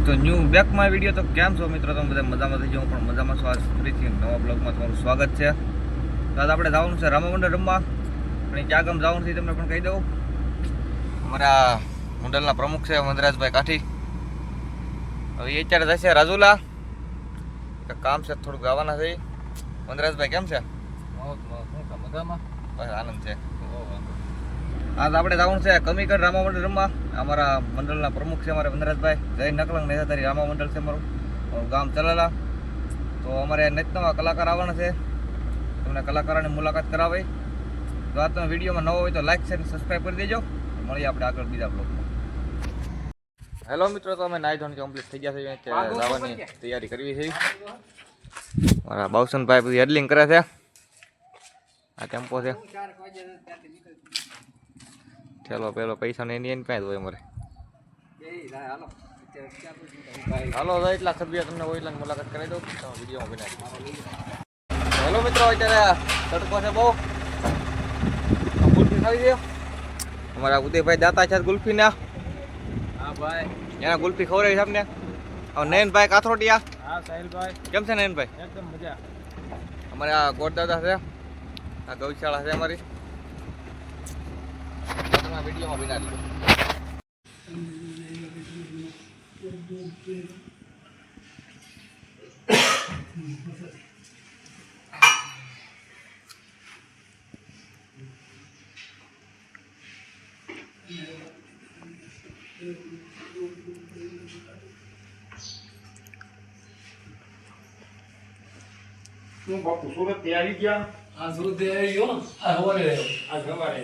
તો new બેકમાં video. તો કેમ છો મિત્રો? તમે બધા મજામાં થઈ જાઓ, પણ મજામાં છો. આજ ફરીથી નવા બ્લોગમાં તમારું સ્વાગત છે. તો આજ આપણે જવાનું છે રામા મંડળ રમવા. પણ ક્યાં ગામ જવાનું છે તમને પણ કહી દઉં. અમારા મંડળના પ્રમુખ છે વનરાજભાઈ કાઠી. હવે એ અત્યારે જશે રાજુલા, કામ છે થોડુંક આવવાના છે. વનરાજભાઈ કેમ છે? મજામાં, બસ આનંદ છે. આજ આપણે જવાનું છે કમીકર રામા મંડળ રમવા. અમારા મંડળના પ્રમુખ છે અમારે વનરાજભાઈ જય નકલંગ નેતારી રામા મંડળ છે મારું ગામ ચલાલા. તો અમારે નવા કલાકાર આવવાના છે, તમને કલાકારોની મુલાકાત કરાવી. તો આ તમે વિડીયોમાં નવો હોય તો લાઈક શેર સબસ્ક્રાઈબ કરી દેજો. મળીએ આપણે આગળ બીજા બ્લોગમાં. હેલો મિત્રો, તો અમે નાઈ ધોઈને કમ્પ્લીટ થઈ ગયા છે, જવાની તૈયારી કરવી છે. મારા બાઉસનભાઈ બધી હેડલિંગ કરે છે. આ ટેમ્પો છે, ચાલો પેલો પૈસા ને એની કાંઈ હોય અમારે. હાલો એટલા સભ્ય તમને ઓઈલાની મુલાકાત કરાવી દઉં, તમે વિડીયોમાં બનાવી. હેલો મિત્રો, અત્યારે તડકો છે બહુ. ગુલ્ફી ખાવી છે અમારા ઉદયભાઈ દાતા છે ગુલ્ફીના. હા ભાઈ, એના ગુલ્ફી ખવડાવી છે આપને. હવે નયનભાઈ કાથરોટિયા. હા સાહિલભાઈ, કેમ છે નયનભાઈ? એકદમ મજા. અમારે આ ગોરદાદા છે, આ ગૌશાળા છે અમારી. વિડીયોમાં બનાવી શું બાપુ સુરત થી આવી ગયા? આ સુરત થી આવી ગયો ને, આ સવારે આવ્યો. આ સવારે.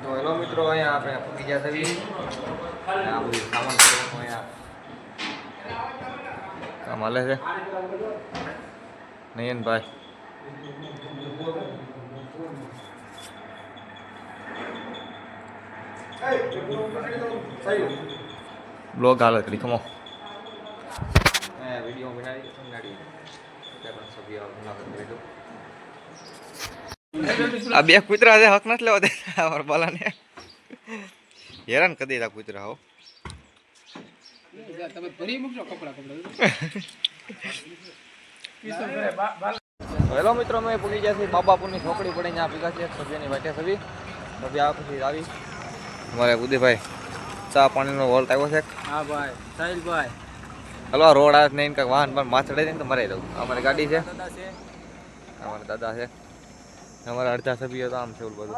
તો હેલો મિત્રો, અહીંયા આપણે પૂકી ગયા થવી. આ બધું સામાન અહીંયા કામ હાલે છે. નયનભાઈ બ્લોગ હાલે કરી ખમો વિડીયો બનાવી આ બે કૂતરા છે, હક નથી લેવા દેતા અમારા બાલાને. હેરાન કરી દેતા કૂતરા. હો તમે ભરી મૂકજો કપડા. હેલો મિત્રો, અમે પૂગી ગયા છીએ બાબાપુરની છોકરી પડીને આ ભેગા છે સભ્યની વાટે સભી. સભ્ય આ પછી આવી અમારે ઉદયભાઈ ચા પાણીનો વોલ્ટ આવ્યો છે. હા ભાઈ સાહિલભાઈ. હલો રોડ આવે નહીં કાંઈક વાહન પણ માથડે ને તો મરાઈ દઉં. અમારી ગાડી છે, અમારા દાદા છે, અમારા અડધા સભ્યો તો આમ છે ઓલું બધું.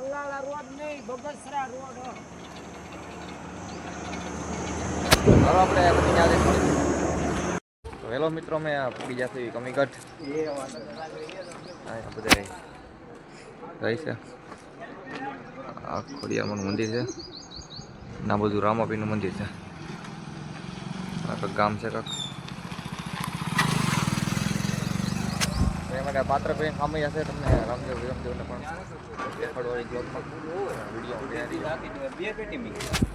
ચાલો આપણે બધી યાદ તો હેલો મિત્રો, મેં પૂરી જશે કમીકટ બધા રહી છે. આ ખોડિયારમાંનું મંદિર છે, ના બધું રામાપીનું મંદિર છે. આ કંઈક ગામ છે કંઈક. એમાં પાત્ર ભાઈ સામે હશે, તમને રામદેવ વિરમદેવને પણ દેખાડવાની બ્લોગમાં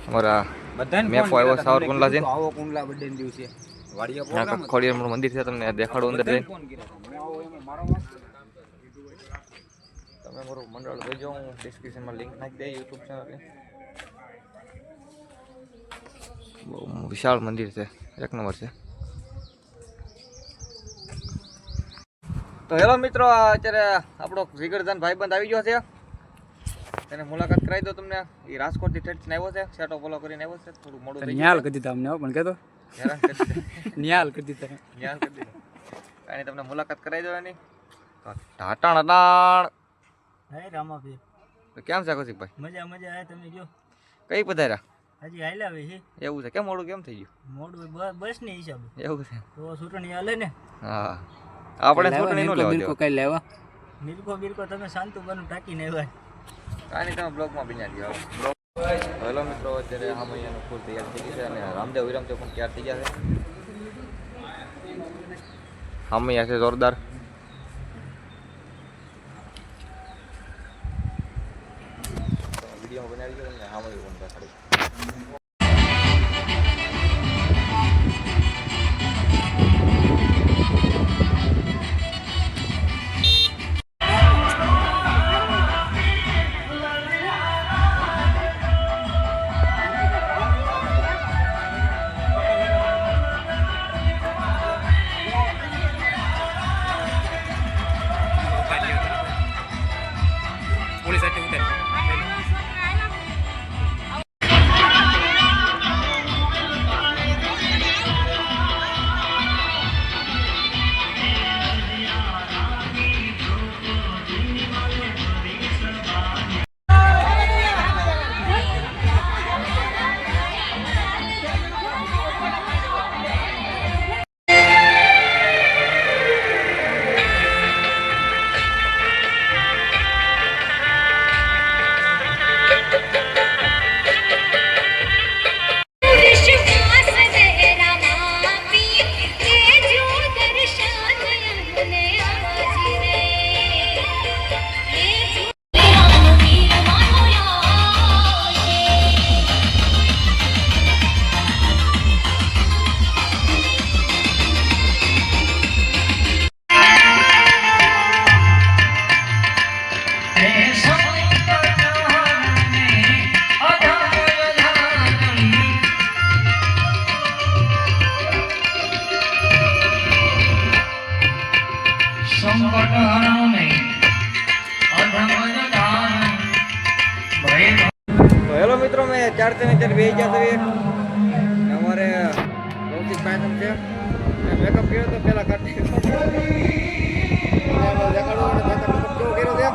અમારા મેપ આવ્યો સાવરકુંડલા છે. ખોડિયારમાંનું મંદિર છે, તમને દેખાડો અંદર જઈને. તમે મારું મંડળ જોઈજો, હું ડિસ્ક્રિપ્શનમાં લિંક નાખી દઈ યુટ્યુબ ચેનલની. બહુ વિશાળ મંદિર છે, એક નંબર છે. તો હેલો મિત્રો, અત્યારે આપણો જીગરજાન ભાઈબંધ આવી ગયો છે, એને મુલાકાત કરાવી દો તમને. એ રાજકોટથી ઠેઠથી આવ્યો છે, સેટો ફોલો કરીને આવ્યો છે. થોડું મોડું થઈ ન્યાલ કરી દીધા અમને, પણ કહેતો ન્યાલ કરી દીધા. કાંઈ તમને મુલાકાત કરાવી દો એની. ટાટાણ અટાણ હે રામાભાઈ, કેમ છે કૌશિકભાઈ? મજા મજા આવે. તમે જો કઈ પધાર્યા? હજી હાલ્યા છે. એવું છે? કેમ મોડું કેમ થઈ ગયું? મોડું બસ ની હિસાબે. એવું છે? તો ચૂંટણી હાલે ને. હા, આપણે ચૂંટણી નો લેવા દેવા. કઈ લેવા મિલકો બિલકો તમે શાંતુ બનું ટાંકીને આવ્યા. કાંઈ નહીં, તમે બ્લોગમાં બિના દો. હેલો મિત્રો, અત્યારે આ મહિનાનું ફૂલ તૈયાર થઈ ગયું છે અને રામદેવ વિરમદેવ પણ તૈયાર થઈ ગયા છે. હામૈયા છે જોરદાર. વિડીયો બનાવી દો તમને હામૈયું પણ દેખાડી. બે ગયા છે અમારે ભૌતિક પાયતમ છે મેકઅપ કર્યો તો પેલા કાઢી દેખાડો મેકઅપ કેવો કર્યો છે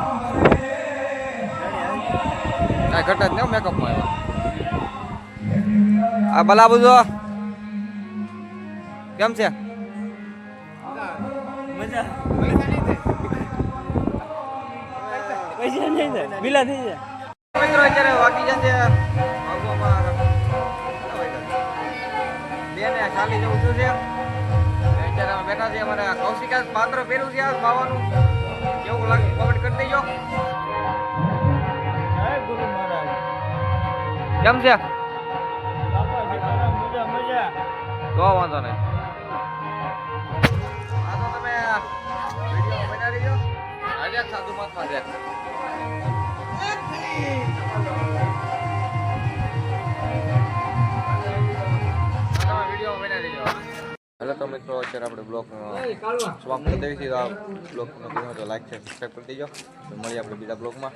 કાંઈ ઘટ જ નહીં મેકઅપમાં આવ્યા આ ભલા બધું કેમ છે મજા પૈસા નહીં થાય બિલા થઈ જાય મિત્રો અત્યારે વાગી જશે વાગવામાં બેને ચાલી જવું શું છે અત્યારે અમે બેઠા છીએ અમારે કૌશિકા પાત્ર પહેર્યું છે આ ખાવાનું કેવું લાગે કોમેન્ટ કરી દેજો જય ગુરુ મહારાજ કેમ છે બાપા મજા મજા તો વાંધો નહીં આ તો તમે વિડીયો બનાવી દેજો આજે સાધુ મહાત્મા છે હેલો તો મિત્રો અત્યારે આપણે બ્લોગ સમાપ્ત કરી દઈએ છીએ તો આ બ્લોગનો ગમ્યો તો લાઈક છે સબસ્ક્રાઈબ કરી દેજો તો મળીએ આપણે બીજા બ્લોગમાં